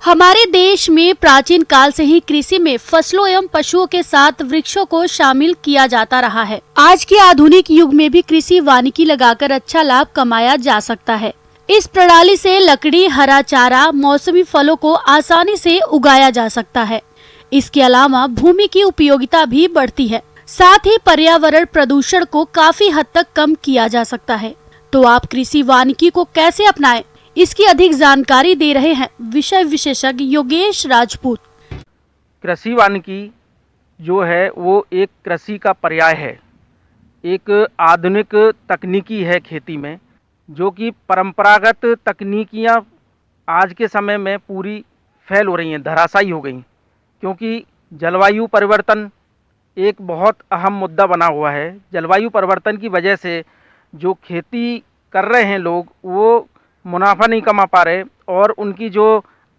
हमारे देश में प्राचीन काल से ही कृषि में फसलों एवं पशुओं के साथ वृक्षों को शामिल किया जाता रहा है। आज के आधुनिक युग में भी कृषि वानिकी लगाकर अच्छा लाभ कमाया जा सकता है। इस प्रणाली से लकड़ी, हरा चारा, मौसमी फलों को आसानी से उगाया जा सकता है। इसके अलावा भूमि की उपयोगिता भी बढ़ती है, साथ ही पर्यावरण प्रदूषण को काफी हद तक कम किया जा सकता है। तो आप कृषि वानिकी को कैसे अपनाएं, इसकी अधिक जानकारी दे रहे हैं विषय विशेषज्ञ योगेश राजपूत। कृषि वानिकी जो है वो एक कृषि का पर्याय है, एक आधुनिक तकनीकी है खेती में, जो कि परंपरागत तकनीकियां आज के समय में पूरी फैल हो रही हैं, धराशायी हो गई, क्योंकि जलवायु परिवर्तन एक बहुत अहम मुद्दा बना हुआ है। जलवायु परिवर्तन की वजह से जो खेती कर रहे हैं लोग, वो मुनाफा नहीं कमा पा रहे और उनकी जो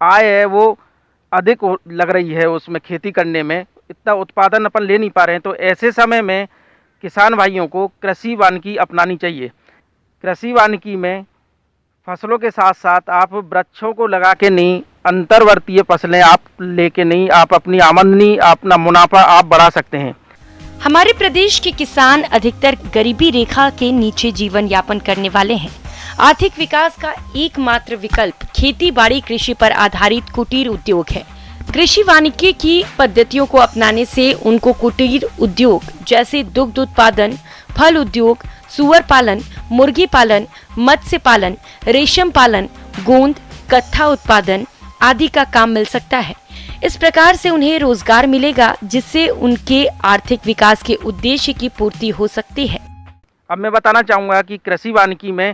आय है वो अधिक लग रही है, उसमें खेती करने में इतना उत्पादन अपन ले नहीं पा रहे हैं। तो ऐसे समय में किसान भाइयों को कृषि वानिकी अपनानी चाहिए। कृषि वानिकी में फसलों के साथ साथ आप वृक्षों को लगा के नहीं, अंतर्वर्तीय फसलें आप लेके नहीं, आप अपनी आमदनी, अपना मुनाफा आप बढ़ा सकते हैं। हमारे प्रदेश के किसान अधिकतर गरीबी रेखा के नीचे जीवन यापन करने वाले हैं। आर्थिक विकास का एकमात्र विकल्प खेती बाड़ी कृषि पर आधारित कुटीर उद्योग है। कृषि वानिकी की पद्धतियों को अपनाने से उनको कुटीर उद्योग जैसे दुग्ध उत्पादन, फल उद्योग, सुअर पालन, मुर्गी पालन, मत्स्य पालन, रेशम पालन, गोंद, कत्था उत्पादन आदि का काम मिल सकता है। इस प्रकार से उन्हें रोजगार मिलेगा, जिससे उनके आर्थिक विकास के उद्देश्य की पूर्ति हो सकती है। अब मैं बताना चाहूँगा कि कृषि वानिकी में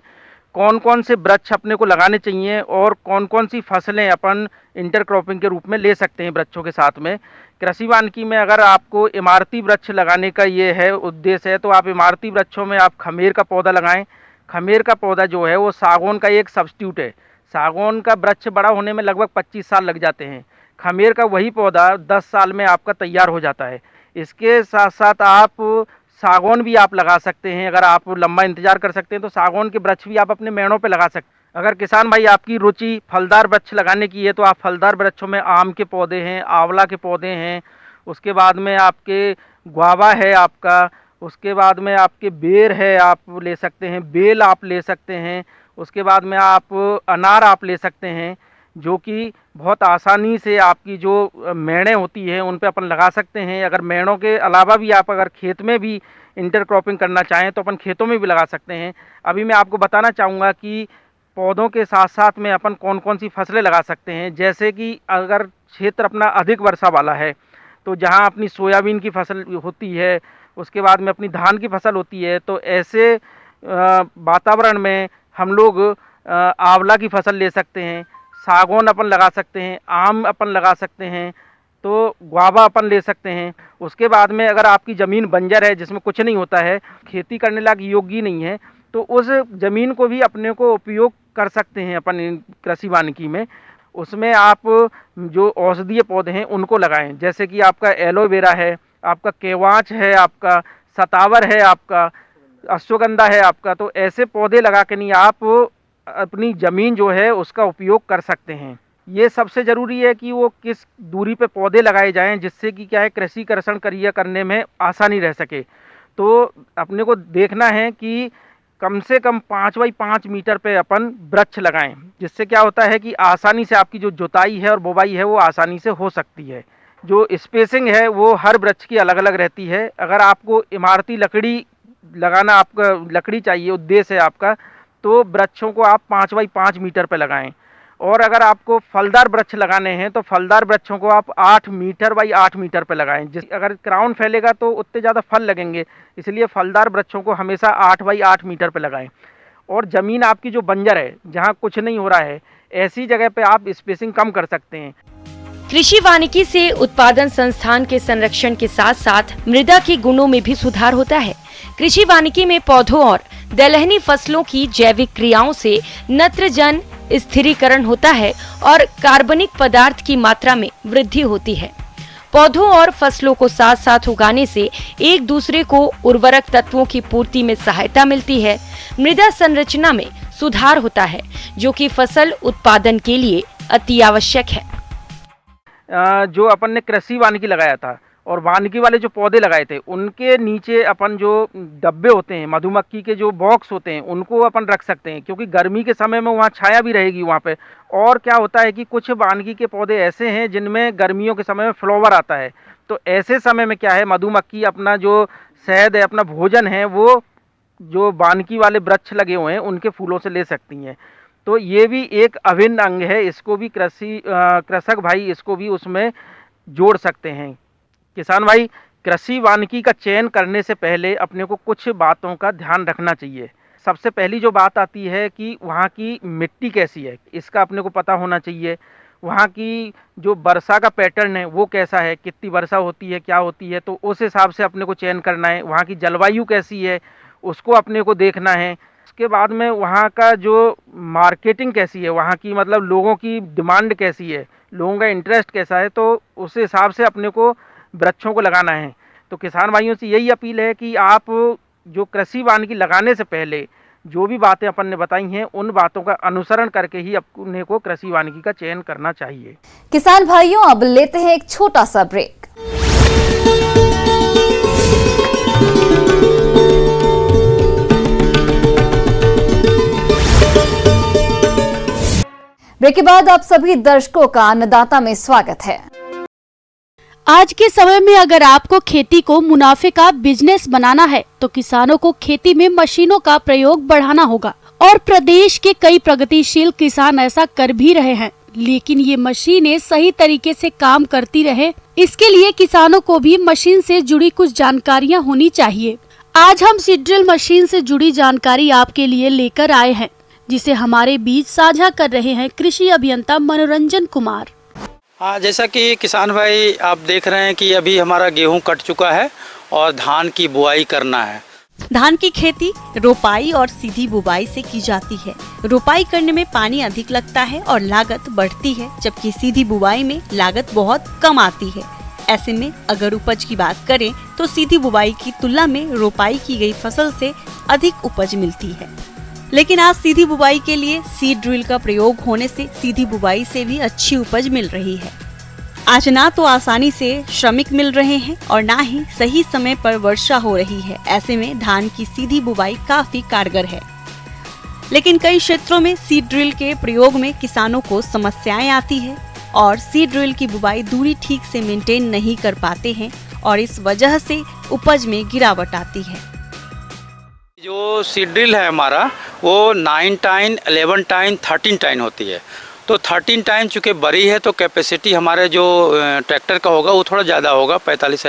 कौन कौन से वृक्ष अपने को लगाने चाहिए और कौन कौन सी फसलें अपन इंटरक्रॉपिंग के रूप में ले सकते हैं वृक्षों के साथ में। कृषि वानिकी में अगर आपको इमारती वृक्ष लगाने का ये है उद्देश्य है, तो आप इमारती वृक्षों में आप खमेर का पौधा लगाएं। खमेर का पौधा जो है वो सागौन का एक सब्स्टिट्यूट है। सागौन का वृक्ष बड़ा होने में लगभग 25 साल लग जाते हैं, खमेर का वही पौधा 10 साल में आपका तैयार हो जाता है। इसके साथ साथ आप सागौन भी आप लगा सकते हैं। अगर आप लंबा इंतजार कर सकते हैं तो सागौन के वृक्ष भी आप अपने मेड़ों पे लगा सकते हैं। अगर किसान भाई आपकी रुचि फलदार वृक्ष लगाने की है तो आप फलदार वृक्षों में आम के पौधे हैं, आंवला के पौधे हैं, उसके बाद में आपके गुआवा है आपका, उसके बाद में आपके बेर है आप ले सकते हैं, बेल आप ले सकते हैं, उसके बाद में आप अनार आप ले सकते हैं, जो कि बहुत आसानी से आपकी जो मेड़ें होती हैं उन पे अपन लगा सकते हैं। अगर मेड़ों के अलावा भी आप अगर खेत में भी इंटरक्रॉपिंग करना चाहें तो अपन खेतों में भी लगा सकते हैं। अभी मैं आपको बताना चाहूँगा कि पौधों के साथ साथ में अपन कौन कौन सी फसलें लगा सकते हैं। जैसे कि अगर क्षेत्र अपना अधिक वर्षा वाला है तो जहाँ अपनी सोयाबीन की फसल होती है, उसके बाद में अपनी धान की फसल होती है, तो ऐसे वातावरण में हम लोग आंवला की फसल ले सकते हैं, सागौन अपन लगा सकते हैं, आम अपन लगा सकते हैं, तो गुआवा अपन ले सकते हैं। उसके बाद में अगर आपकी ज़मीन बंजर है जिसमें कुछ नहीं होता है, खेती करने लायक योग्य नहीं है, तो उस ज़मीन को भी अपने को उपयोग कर सकते हैं अपन कृषि वानिकी में। उसमें आप जो औषधीय पौधे हैं उनको लगाएं, जैसे कि आपका एलोवेरा है, आपका केवाच है, आपका सतावर है, आपका अश्वगंधा है आपका। तो ऐसे पौधे लगा के नहीं आप अपनी ज़मीन जो है उसका उपयोग कर सकते हैं। ये सबसे ज़रूरी है कि वो किस दूरी पे पौधे लगाए जाएं, जिससे कि क्या है कृषि कर्षण क्रिया करने में आसानी रह सके। तो अपने को देखना है कि कम से कम 5 बाई 5 मीटर पे अपन वृक्ष लगाएं, जिससे क्या होता है कि आसानी से आपकी जो जुताई है और बुवाई है वो आसानी से हो सकती है। जो स्पेसिंग है वो हर वृक्ष की अलग अलग रहती है। अगर आपको इमारती लकड़ी लगाना, आपका लकड़ी चाहिए उद्देश्य है आपका, तो वृक्षों को आप 5 बाई 5 मीटर पे लगाएं। और अगर आपको फलदार वृक्ष लगाने हैं तो फलदार वृक्षों को आप 8 मीटर बाई 8 मीटर पे लगाएं। अगर क्राउन फैलेगा तो उतने ज़्यादा फल लगेंगे, इसलिए फलदार वृक्षों को हमेशा 8 बाई 8 मीटर पे लगाएं। और ज़मीन आपकी जो बंजर है, जहाँ कुछ नहीं हो रहा है, ऐसी जगह पे आप स्पेसिंग कम कर सकते हैं। कृषि वानिकी से उत्पादन संस्थान के संरक्षण के साथ साथ मृदा के गुणों में भी सुधार होता है। कृषि वानिकी में पौधों और दलहनी फसलों की जैविक क्रियाओं से नत्रजन स्थिरीकरण होता है और कार्बनिक पदार्थ की मात्रा में वृद्धि होती है। पौधों और फसलों को साथ साथ उगाने से एक दूसरे को उर्वरक तत्वों की पूर्ति में सहायता मिलती है। मृदा संरचना में सुधार होता है, जो कि फसल उत्पादन के लिए अति आवश्यक है। जो अपन ने कृषि वानिकी लगाया था और वानिकी वाले जो पौधे लगाए थे उनके नीचे अपन जो डब्बे होते हैं, मधुमक्खी के जो बॉक्स होते हैं, उनको अपन रख सकते हैं, क्योंकि गर्मी के समय में वहाँ छाया भी रहेगी वहाँ पे। और क्या होता है कि कुछ वानिकी के पौधे ऐसे हैं जिनमें गर्मियों के समय में फ्लावर आता है, तो ऐसे समय में क्या है, मधुमक्खी अपना जो शहद है, अपना भोजन है, वो जो वानिकी वाले वृक्ष लगे हुए हैं उनके फूलों से ले सकती हैं। तो ये भी एक अभिन्न अंग है, इसको भी कृषक भाई इसको भी उसमें जोड़ सकते हैं। किसान भाई, कृषि वानिकी का चयन करने से पहले अपने को कुछ बातों का ध्यान रखना चाहिए। सबसे पहली जो बात आती है कि वहाँ की मिट्टी कैसी है, इसका अपने को पता होना चाहिए। वहाँ की जो वर्षा का पैटर्न है वो कैसा है, कितनी वर्षा होती है, क्या होती है, तो उस हिसाब से अपने को चयन करना है। वहाँ की जलवायु कैसी है उसको अपने को देखना है। उसके बाद में वहाँ का जो मार्केटिंग कैसी है, वहाँ की मतलब लोगों की डिमांड कैसी है, लोगों का इंटरेस्ट कैसा है, तो उस हिसाब से अपने को वृक्षों को लगाना है। तो किसान भाइयों से यही अपील है कि आप जो कृषि वानिकी लगाने से पहले जो भी बातें अपन ने बताई हैं उन बातों का अनुसरण करके ही अपने को कृषि वानिकी का चयन करना चाहिए। किसान भाइयों, अब लेते हैं एक छोटा सा ब्रेक। ब्रेक के बाद आप सभी दर्शकों का अन्नदाता में स्वागत है। आज के समय में अगर आपको खेती को मुनाफे का बिजनेस बनाना है तो किसानों को खेती में मशीनों का प्रयोग बढ़ाना होगा और प्रदेश के कई प्रगतिशील किसान ऐसा कर भी रहे हैं, लेकिन ये मशीनें सही तरीके से काम करती रहे, इसके लिए किसानों को भी मशीन से जुड़ी कुछ जानकारियां होनी चाहिए। आज हम सीड ड्रिल मशीन से जुड़ी जानकारी आपके लिए लेकर आए हैं, जिसे हमारे बीच साझा कर रहे हैं कृषि अभियंता मनोरंजन कुमार। हाँ, जैसा कि किसान भाई आप देख रहे हैं कि अभी हमारा गेहूं कट चुका है और धान की बुआई करना है। धान की खेती रोपाई और सीधी बुवाई से की जाती है। रोपाई करने में पानी अधिक लगता है और लागत बढ़ती है, जबकि सीधी बुवाई में लागत बहुत कम आती है। ऐसे में अगर उपज की बात करें तो सीधी बुवाई की तुलना में रोपाई की गई फसल से अधिक उपज मिलती है। लेकिन आज सीधी बुवाई के लिए सीड ड्रिल का प्रयोग होने से सीधी बुवाई से भी अच्छी उपज मिल रही है। आज ना तो आसानी से श्रमिक मिल रहे हैं और ना ही सही समय पर वर्षा हो रही है। ऐसे में धान की सीधी बुवाई काफी कारगर है। लेकिन कई क्षेत्रों में सीड ड्रिल के प्रयोग में किसानों को समस्याएं आती है और सीड ड्रिल की बुवाई दूरी ठीक से मेंटेन नहीं कर पाते हैं और इस वजह से उपज में गिरावट आती है। जो सीड ड्रिल है हमारा वो 9 टाइन, 11 टाइन, 13 टाइन होती है। तो 13 टाइन चूँकि बड़ी है तो कैपेसिटी हमारे जो ट्रैक्टर का होगा वो थोड़ा ज़्यादा होगा, 45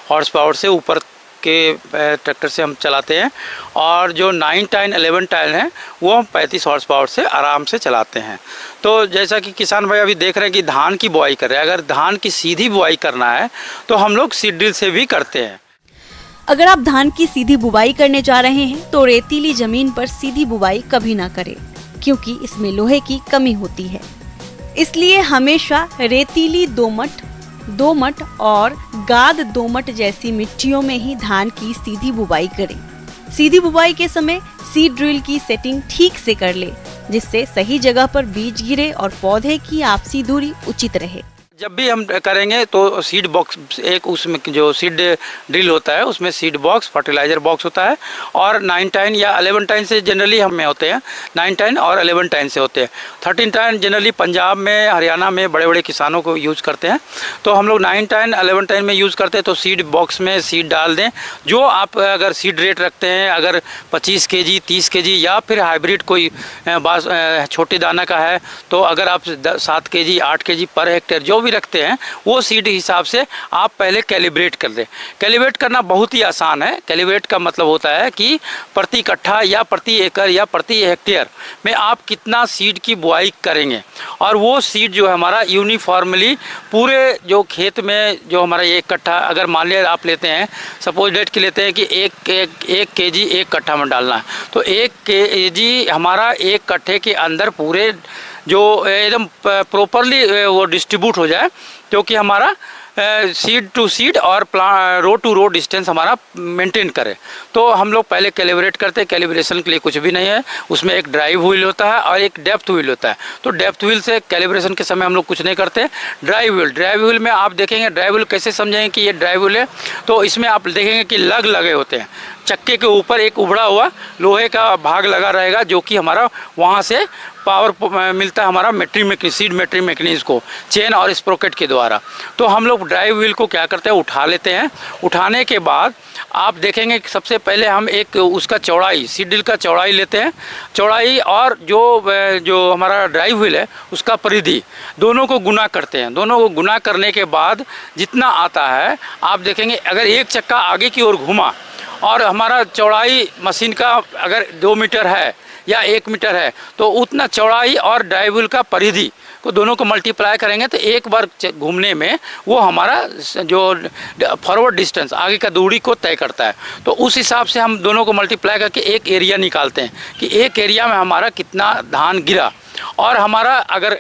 हॉर्स पावर से ऊपर के ट्रैक्टर से हम चलाते हैं। और जो 9 टाइन, 11 टाइन है वो हम 35 हॉर्स पावर से आराम से चलाते हैं। तो जैसा कि किसान भाई अभी देख रहे हैं कि धान की बुआई कर रहे हैं, अगर धान की सीधी बुआई करना है तो हम लोग सीड ड्रिल से भी करते हैं। अगर आप धान की सीधी बुवाई करने जा रहे हैं तो रेतीली जमीन पर सीधी बुवाई कभी ना करें, क्योंकि इसमें लोहे की कमी होती है। इसलिए हमेशा रेतीली दोमट और गाद दोमट जैसी मिट्टियों में ही धान की सीधी बुवाई करें। सीधी बुवाई के समय सीड ड्रिल की सेटिंग ठीक से कर ले, जिससे सही जगह पर बीज गिरे और पौधे की आपसी दूरी उचित रहे। जब भी हम करेंगे तो सीड बॉक्स, एक उसमें जो सीड ड्रिल होता है उसमें सीड बॉक्स, फर्टिलाइजर बॉक्स होता है और 9 टाइन या 11 टाइन से जनरली हमें होते हैं। 9 टाइन और 11 टाइन से होते हैं। 13 टाइन जनरली पंजाब में, हरियाणा में बड़े बड़े किसानों को यूज़ करते हैं। तो हम लोग 9 टाइन, 11 टाइन में यूज़ करते हैं। तो सीड बॉक्स में सीड डाल दें। जो आप अगर सीड रेट रखते हैं, अगर 25 kg, 30 kg या फिर हाइब्रिड कोई छोटे दाना का है, तो अगर आप 7 kg, 8 kg पर हेक्टेयर जो भी रखते हैं वो सीड हिसाब से आप पहले कैलिब्रेट कर दें। कैलिब्रेट करना बहुत ही आसान है। कैलिब्रेट का मतलब होता है कि प्रति कट्ठा या प्रति एकड़ या प्रति हेक्टेयर में आप कितना सीड की बुआई करेंगे और वो सीड जो है हमारा यूनिफॉर्मली पूरे जो खेत में जो हमारा 1 कट्ठा, अगर मान लिया आप लेते हैं, सपोज डेट के लेते हैं कि 1 kg 1 कट्ठा में डालना है, तो 1 kg हमारा 1 कट्ठे के अंदर पूरे जो एकदम प्रॉपरली वो डिस्ट्रीब्यूट हो जाए, क्योंकि हमारा सीड टू सीड और रो टू रो डिस्टेंस हमारा मेंटेन करें। तो हम लोग पहले कैलिब्रेट करते हैं। कैलिब्रेशन के लिए कुछ भी नहीं है, उसमें एक ड्राइव व्हील होता है और एक डेप्थ व्हील होता है। तो डेप्थ व्हील से कैलिब्रेशन के समय हम लोग कुछ नहीं करते। ड्राइव व्हील में आप देखेंगे, ड्राइव व्हील कैसे समझेंगे कि ये ड्राइव व्हील है, तो इसमें आप देखेंगे कि लग लगे होते हैं। चक्के के ऊपर एक उभड़ा हुआ लोहे का भाग लगा रहेगा, जो कि हमारा वहाँ से पावर मिलता है हमारा सीड मेट्री मैकेनिज्म को चेन और स्प्रोकेट के द्वारा। तो हम लोग ड्राइव व्हील को क्या करते हैं, उठा लेते हैं। उठाने के बाद आप देखेंगे कि सबसे पहले हम एक उसका चौड़ाई, सीड ड्रिल का चौड़ाई लेते हैं। चौड़ाई और जो हमारा ड्राइव व्हील है उसका परिधि, दोनों को गुना करते हैं। दोनों को गुना करने के बाद जितना आता है, आप देखेंगे अगर एक चक्का आगे की ओर घूमा और हमारा चौड़ाई मशीन का अगर 2 मीटर है या 1 मीटर है, तो उतना चौड़ाई और ड्राइव व्हील का परिधि को दोनों को मल्टीप्लाई करेंगे तो एक बार घूमने में वो हमारा जो फॉरवर्ड डिस्टेंस, आगे का दूरी को तय करता है। तो उस हिसाब से हम दोनों को मल्टीप्लाई करके एक एरिया निकालते हैं कि एक एरिया में हमारा कितना धान गिरा। और हमारा अगर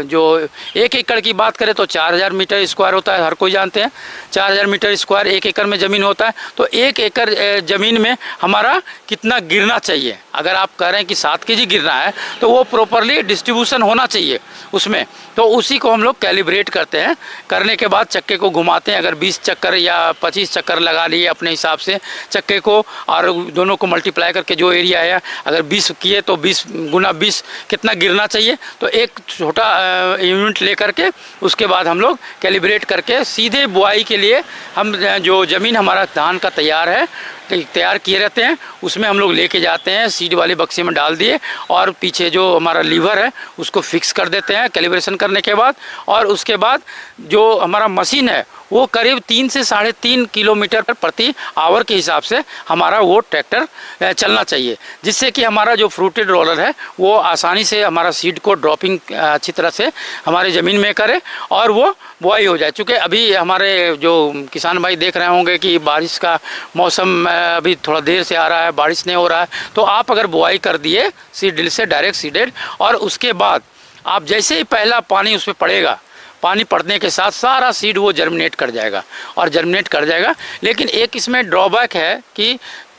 जो 1 एकड़ की बात करें तो 4000 मीटर स्क्वायर होता है, हर कोई जानते हैं 4000 मीटर स्क्वायर 1 एकड़ में ज़मीन होता है। तो 1 एकड़ ज़मीन में हमारा कितना गिरना चाहिए, अगर आप कह रहे हैं कि 7 kg गिरना है तो वो प्रॉपरली डिस्ट्रीब्यूशन होना चाहिए उसमें। तो उसी को हम लोग कैलिब्रेट करते हैं। करने के बाद चक्के को घुमाते हैं। अगर 20 चक्कर या 25 चक्कर लगा लिए अपने हिसाब से चक्के को, और दोनों को मल्टीप्लाई करके जो एरिया है, अगर 20 किए तो 20 गुना 20 कितना गिरना चाहिए, तो एक छोटा यूनिट लेकर के उसके बाद हम लोग कैलिब्रेट करके सीधे बुआई के लिए हम जो ज़मीन हमारा धान का तैयार किए रहते हैं उसमें हम लोग लेके जाते हैं। सीड वाले बक्से में डाल दिए और पीछे जो हमारा लीवर है उसको फिक्स कर देते हैं कैलिब्रेशन करने के बाद। और उसके बाद जो हमारा मशीन है वो करीब 3 से 3.5 किलोमीटर प्रति आवर के हिसाब से हमारा वो ट्रैक्टर चलना चाहिए, जिससे कि हमारा जो फ्रूटेड रोलर है वो आसानी से हमारा सीड को ड्रॉपिंग अच्छी तरह से हमारे ज़मीन में करे और वो बुआई हो जाए। चूँकि अभी हमारे जो किसान भाई देख रहे होंगे कि बारिश का मौसम अभी थोड़ा देर से आ रहा है, बारिश नहीं हो रहा है, तो आप अगर बुआई कर दिए सीड ड्रिल से डायरेक्ट सीडेड, और उसके बाद आप जैसे ही पहला पानी उस पर पड़ेगा, पानी पड़ने के साथ सारा सीड वो जर्मिनेट कर जाएगा। लेकिन एक इसमें ड्रॉबैक है कि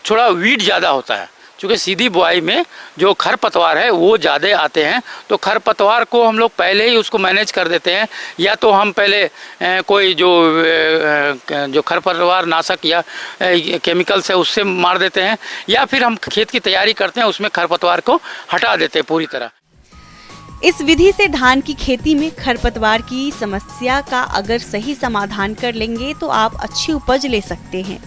थोड़ा वीड ज़्यादा होता है, क्योंकि सीधी बुआई में जो खरपतवार है वो ज़्यादा आते हैं। तो खरपतवार को हम लोग पहले ही उसको मैनेज कर देते हैं, या तो हम पहले कोई जो खरपतवार नाशक या केमिकल्स है उससे मार देते हैं, या फिर हम खेत की तैयारी करते हैं उसमें खरपतवार को हटा देते हैं पूरी तरह। इस विधि से धान की खेती में खरपतवार की समस्या का अगर सही समाधान कर लेंगे तो आप अच्छी उपज ले सकते हैं।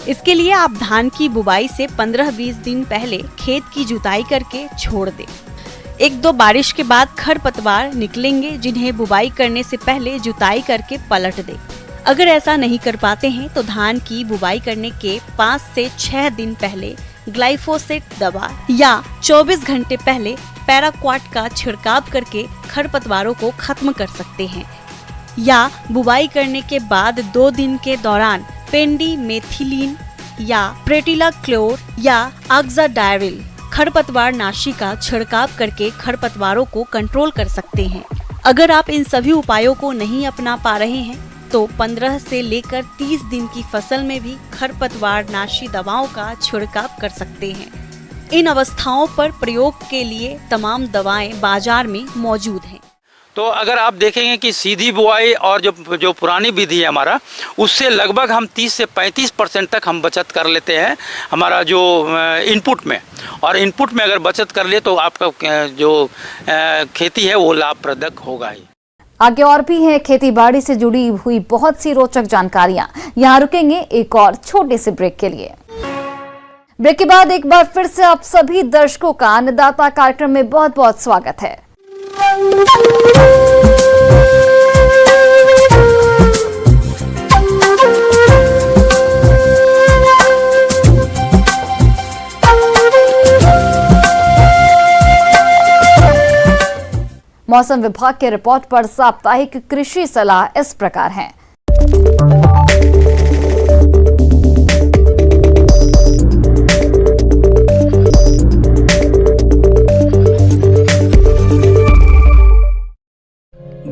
इसके लिए आप धान की बुवाई से 15-20 दिन पहले खेत की जुताई करके छोड़ दें। 1-2 बारिश के बाद खरपतवार निकलेंगे, जिन्हें बुवाई करने से पहले जुताई करके पलट दें। अगर ऐसा नहीं कर पाते हैं तो धान की बुवाई करने के 5 से 6 दिन पहले ग्लाइफोसेट दवा या 24 घंटे पहले पैराक्वाट का छिड़काव करके खरपतवारों को खत्म कर सकते हैं। या बुवाई करने के बाद 2 दिन के दौरान पेंडिमेथिलीन या प्रेटिलाक्लोर या ऑक्साडाइविल खरपतवार नाशी का छिड़काव करके खरपतवारों को कंट्रोल कर सकते हैं। अगर आप इन सभी उपायों को नहीं अपना पा रहे हैं तो 15 से लेकर 30 दिन की फसल में भी खरपतवार नाशी दवाओं का छिड़काव कर सकते हैं। इन अवस्थाओं पर प्रयोग के लिए तमाम दवाएं बाजार में मौजूद हैं। तो अगर आप देखेंगे कि सीधी बुआई और जो पुरानी विधि है हमारा, उससे लगभग हम 30 से 35% तक हम बचत कर लेते हैं हमारा जो इनपुट में। और इनपुट में अगर बचत कर लिए तो आपका जो खेती है वो लाभप्रदक होगा ही। आगे और भी है खेती बाड़ी से जुड़ी हुई बहुत सी रोचक जानकारियां। यहाँ रुकेंगे एक और छोटे से ब्रेक के लिए। ब्रेक के बाद एक बार फिर से आप सभी दर्शकों का अन्नदाता कार्यक्रम में बहुत बहुत स्वागत है। मौसम विभाग के रिपोर्ट पर साप्ताहिक कृषि सलाह इस प्रकार है।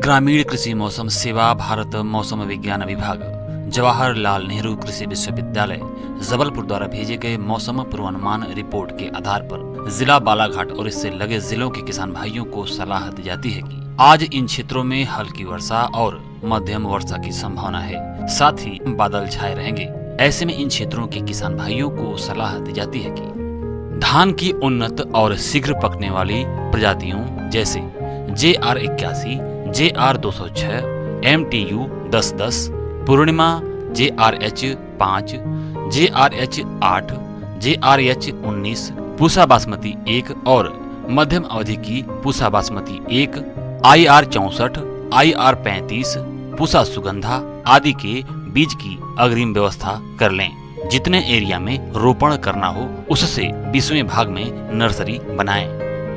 ग्रामीण कृषि मौसम सेवा, भारत मौसम विज्ञान विभाग, जवाहरलाल नेहरू कृषि विश्वविद्यालय जबलपुर द्वारा भेजे गए मौसम पूर्वानुमान रिपोर्ट के आधार पर जिला बालाघाट और इससे लगे जिलों के किसान भाइयों को सलाह दी जाती है कि आज इन क्षेत्रों में हल्की वर्षा और मध्यम वर्षा की संभावना है, साथ ही बादल छाए रहेंगे। ऐसे में इन क्षेत्रों के किसान भाइयों को सलाह दी जाती है कि धान की उन्नत और शीघ्र पकने वाली प्रजातियों जैसे JR 81, JR 206, MTU 1010, पूर्णिमा, JRH 5, JRH 8, JRH 19, Pusa basmati 1 और मध्यम अवधि की पूसा बासमती 1, IR 64, IR 35, पूसा सुगंधा आदि के बीज की अग्रिम व्यवस्था कर लें। जितने एरिया में रोपण करना हो उससे 20वें भाग में नर्सरी बनाएं।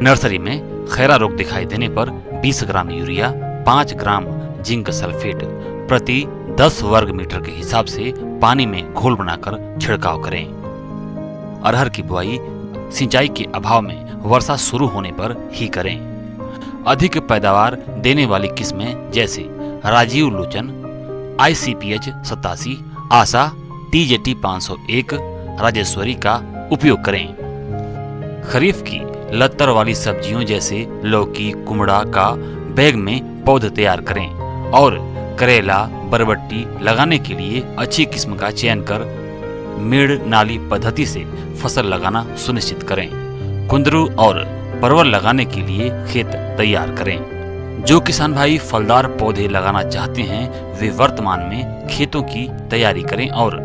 नर्सरी में खैरा रोग दिखाई देने पर 20 gram urea, 5 gram zinc sulphate प्रति 10 वर्ग मीटर के हिसाब से पानी में घोल बनाकर छिड़काव करें। अरहर की बुआई सिंचाई के अभाव में वर्षा शुरू होने पर ही करें। अधिक पैदावार देने वाली किस्में जैसे राजीव लोचन, ICPH 87, आशा, TJT 501, राजेश्वरी का उपयोग करें। खरीफ की लत्तर वाली सब्जियों जैसे लौकी, कुमड़ा का बैग में पौधे तैयार करें और करेला, बरबट्टी लगाने के लिए अच्छी किस्म का चयन कर मेड़ नाली पद्धति से फसल लगाना सुनिश्चित करें। कुंदरू और परवल लगाने के लिए खेत तैयार करें। जो किसान भाई फलदार पौधे लगाना चाहते हैं वे वर्तमान में खेतों की तैयारी करें और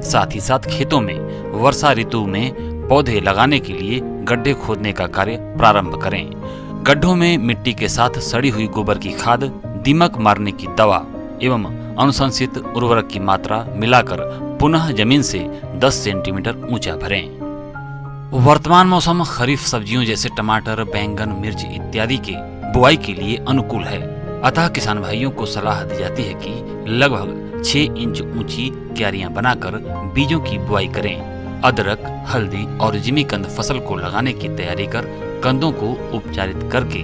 साथ ही साथ खेतों में वर्षा ऋतु में पौधे लगाने के लिए गड्ढे खोदने का कार्य प्रारंभ करें। गड्ढों में मिट्टी के साथ सड़ी हुई गोबर की खाद, दीमक मारने की दवा एवं अनुशंसित उर्वरक की मात्रा मिलाकर पुनः जमीन से 10 सेंटीमीटर ऊंचा भरें। वर्तमान मौसम खरीफ सब्जियों जैसे टमाटर, बैंगन, मिर्च इत्यादि के बुआई के लिए अनुकूल है। अतः किसान भाइयों को सलाह दी जाती है कि लगभग 6 इंच ऊंची क्यारियां बनाकर बीजों की बुआई करें। अदरक, हल्दी और जिमीकंद फसल को लगाने की तैयारी कर कंदों को उपचारित करके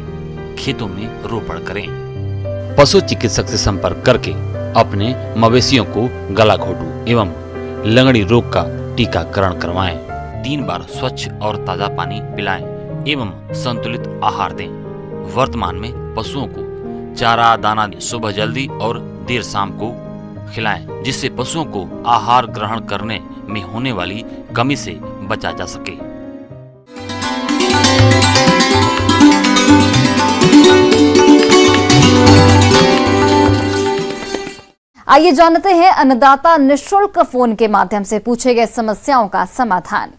खेतों में रोपण करें। पशु चिकित्सक से संपर्क करके अपने मवेशियों को गला घोटू एवं लंगड़ी रोग का टीकाकरण करवाएं। 3 बार स्वच्छ और ताजा पानी पिलाएं एवं संतुलित आहार दें। वर्तमान में पशुओं को चारा दाना सुबह जल्दी और देर शाम को खिलाएं, जिससे पशुओं को आहार ग्रहण करने में होने वाली कमी से बचा जा सके। आइए जानते हैं अन्नदाता निःशुल्क फोन के माध्यम से पूछे गए समस्याओं का समाधान।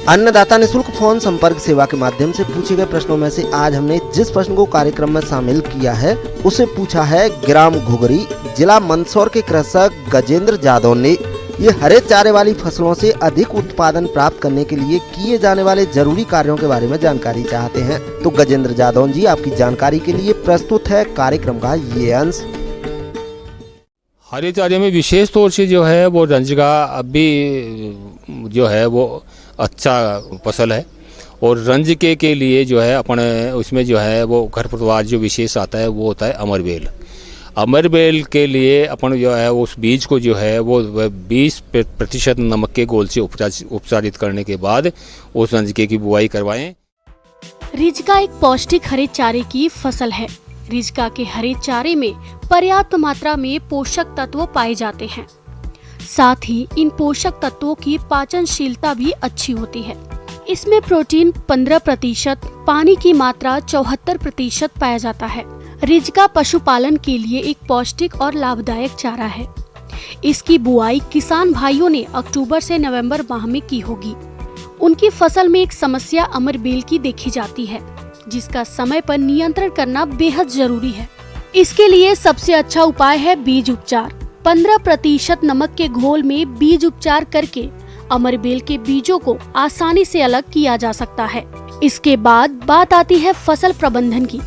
अन्नदाता निःशुल्क फोन संपर्क सेवा के माध्यम से पूछे गए प्रश्नों में से आज हमने जिस प्रश्न को कार्यक्रम में शामिल किया है उसे पूछा है ग्राम घुघरी, जिला मंदसौर के कृषक गजेंद्र जादव ने। ये हरे चारे वाली फसलों से अधिक उत्पादन प्राप्त करने के लिए किए जाने वाले जरूरी कार्यों के बारे में जानकारी चाहते हैं। तो गजेंद्र जादव जी, आपकी जानकारी के लिए प्रस्तुत है कार्यक्रम का ये अंश। हरे चारे में विशेष तौर से जो है वो रंजगा अभी जो है वो अच्छा फसल है और रंजके के लिए जो है अपन उसमें जो है वो खरपतवार जो विशेष आता है वो होता है अमरबेल। अमरबेल के लिए अपन जो है उस बीज को जो है वो 20% नमक के घोल से उपचारित करने के बाद उस रंजके की बुआई करवाएं। रिजका एक पौष्टिक हरे चारे की फसल है। रिजका के हरे चारे में पर्याप्त मात्रा में पोषक तत्व पाए जाते हैं। साथ ही इन पोषक तत्वों की पाचनशीलता भी अच्छी होती है। इसमें प्रोटीन 15%, पानी की मात्रा 74% पाया जाता है। रिजका पशुपालन के लिए एक पौष्टिक और लाभदायक चारा है। इसकी बुआई किसान भाइयों ने अक्टूबर से नवंबर माह में की होगी। उनकी फसल में एक समस्या अमरबेल की देखी जाती है, जिसका समय पर नियंत्रण करना बेहद जरूरी है। इसके लिए सबसे अच्छा उपाय है बीज उपचार। 15% नमक के घोल में बीज उपचार करके अमरबेल के बीजों को आसानी से अलग किया जा सकता है। इसके बाद बात आती है फसल प्रबंधन की।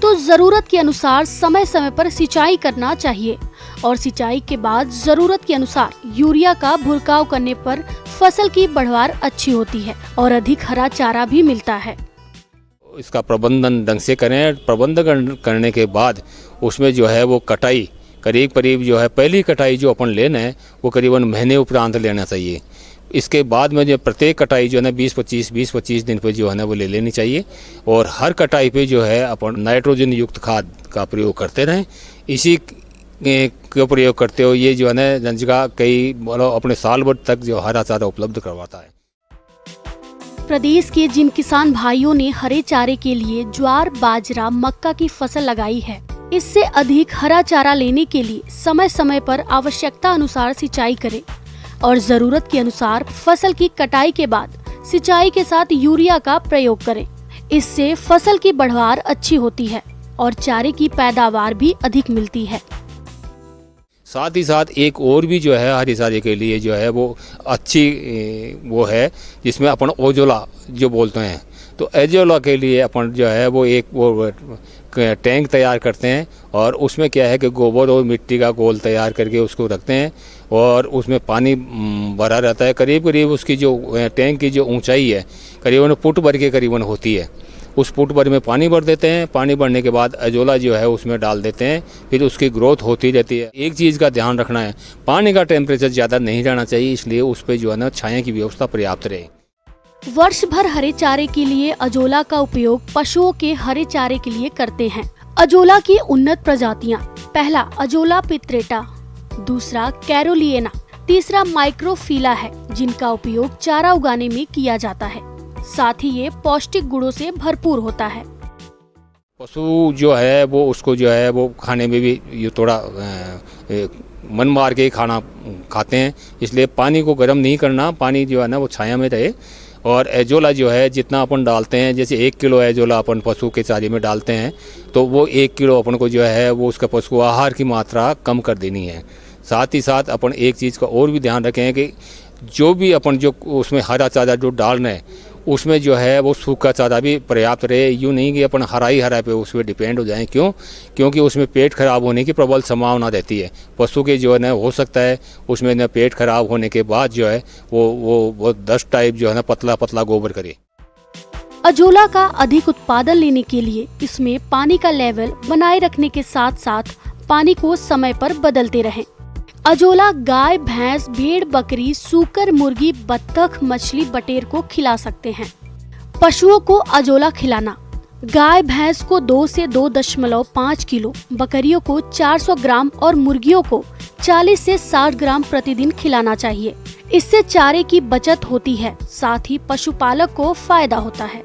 तो जरूरत के अनुसार समय समय पर सिंचाई करना चाहिए और सिंचाई के बाद जरूरत के अनुसार यूरिया का भुरकाव करने पर फसल की बढ़वार अच्छी होती है और अधिक हरा चारा भी मिलता है। इसका प्रबंधन ढंग से करें। प्रबंधन करने के बाद उसमें जो है वो कटाई करीब जो है पहली कटाई जो अपन लेना है वो करीबन महीने उपरांत लेना चाहिए। इसके बाद में जो प्रत्येक कटाई जो है ना 20-25 दिन पे जो है ना वो ले लेनी चाहिए। और हर कटाई पे जो है अपन नाइट्रोजन युक्त खाद का प्रयोग करते रहें। इसी के प्रयोग करते हो ये जो है ना जंजिका कई अपने साल भर तक जो हरा चारा उपलब्ध करवाता है। प्रदेश के जिन किसान भाइयों ने हरे चारे के लिए ज्वार, बाजरा, मक्का की फसल लगाई है, इससे अधिक हरा चारा लेने के लिए समय समय पर आवश्यकता अनुसार सिंचाई करें और जरूरत के अनुसार फसल की कटाई के बाद सिंचाई के साथ यूरिया का प्रयोग करें। इससे फसल की बढ़वार अच्छी होती है और चारे की पैदावार भी अधिक मिलती है। साथ ही साथ एक और भी जो है हरी चारे के लिए जो है वो अच्छी वो है जिसमें अपन ओजोला जो बोलते हैं। तो एजोला के लिए अपन जो है वो एक वो टैंक तैयार करते हैं और उसमें क्या है कि गोबर और मिट्टी का घोल तैयार करके उसको रखते हैं और उसमें पानी भरा रहता है। करीब उसकी जो टैंक की जो ऊंचाई है करीबन फुट भर के करीबन होती है। उस फुट भर में पानी भर देते हैं। पानी भरने के बाद एजोला जो है उसमें डाल देते हैं, फिर उसकी ग्रोथ होती रहती है। एक चीज़ का ध्यान रखना है, पानी का टेम्परेचर ज़्यादा नहीं जाना चाहिए, इसलिए उस पर जो है ना छाया की व्यवस्था पर्याप्त रहे। वर्ष भर हरे चारे के लिए अजोला का उपयोग पशुओं के हरे चारे के लिए करते हैं। अजोला की उन्नत प्रजातियां, पहला अजोला पित्रेटा, दूसरा कैरोलिएना, तीसरा माइक्रोफिला है, जिनका उपयोग चारा उगाने में किया जाता है। साथ ही ये पौष्टिक गुणों से भरपूर होता है। पशु जो है वो उसको जो है वो खाने में भी ये थोड़ा मन मार के खाना खाते हैं, इसलिए पानी को गर्म नहीं करना, पानी जो है ना वो छाया में रहे। और एजोला जो है जितना अपन डालते हैं, जैसे 1 किलो एजोला अपन पशु के चारे में डालते हैं तो वो 1 किलो अपन को जो है वो उसका पशु को आहार की मात्रा कम कर देनी है। साथ ही साथ अपन एक चीज़ का और भी ध्यान रखें कि जो भी अपन जो उसमें हरा चारा जो डाल रहे हैं उसमें जो है वो सूखा चारा भी पर्याप्त रहे। यूँ नहीं कि अपन हरा पे उस पर डिपेंड हो जाएं। क्योंकि उसमें पेट खराब होने की प्रबल संभावना रहती है। पशु के जो है ना हो सकता है उसमें ना पेट खराब होने के बाद जो है वो डस्ट टाइप जो है ना पतला गोबर करे। अजोला का अधिक उत्पादन लेने के लिए इसमें पानी का लेवल बनाए रखने के साथ साथ पानी को समय पर बदलते रहें। अजोला गाय, भैंस, भेड़, बकरी, सूकर, मुर्गी, बत्तख, मछली, बटेर को खिला सकते हैं। पशुओं को अजोला खिलाना, गाय भैंस को 2 से 2.5 किलो, बकरियों को 400 ग्राम और मुर्गियों को 40 से 60 ग्राम प्रतिदिन खिलाना चाहिए। इससे चारे की बचत होती है, साथ ही पशुपालक को फायदा होता है।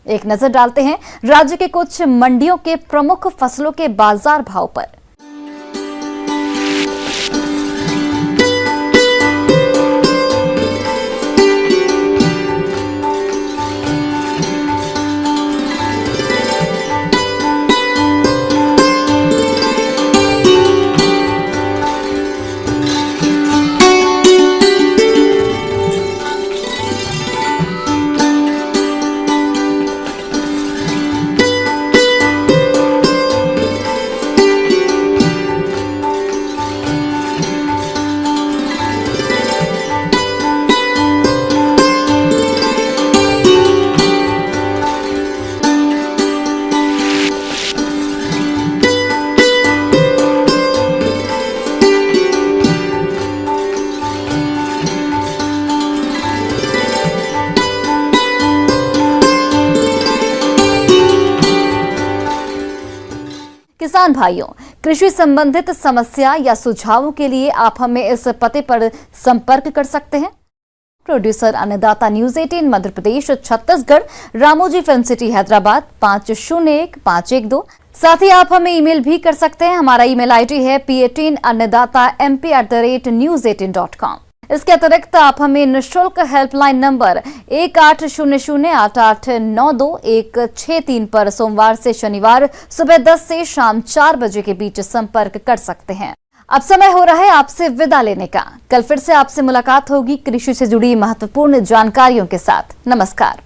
एक नजर डालते हैं राज्य के कुछ मंडियों के प्रमुख फसलों के बाजार भाव पर। किसान भाइयों, कृषि संबंधित समस्या या सुझावों के लिए आप हमें इस पते पर संपर्क कर सकते हैं। प्रोड्यूसर अन्नदाता news 18 Madhya Pradesh Chhattisgarh, Ramoji film city Hyderabad 501512। साथ ही आप हमें ईमेल भी कर सकते हैं। हमारा ईमेल आईडी है p18annadatamp@news18.com। इसके अतिरिक्त आप हमें निःशुल्क हेल्पलाइन नंबर 18008892 पर सोमवार से शनिवार सुबह 10 से शाम 4 बजे के बीच संपर्क कर सकते हैं। अब समय हो रहा है आपसे विदा लेने का। कल फिर से आपसे मुलाकात होगी कृषि से जुड़ी महत्वपूर्ण जानकारियों के साथ। नमस्कार।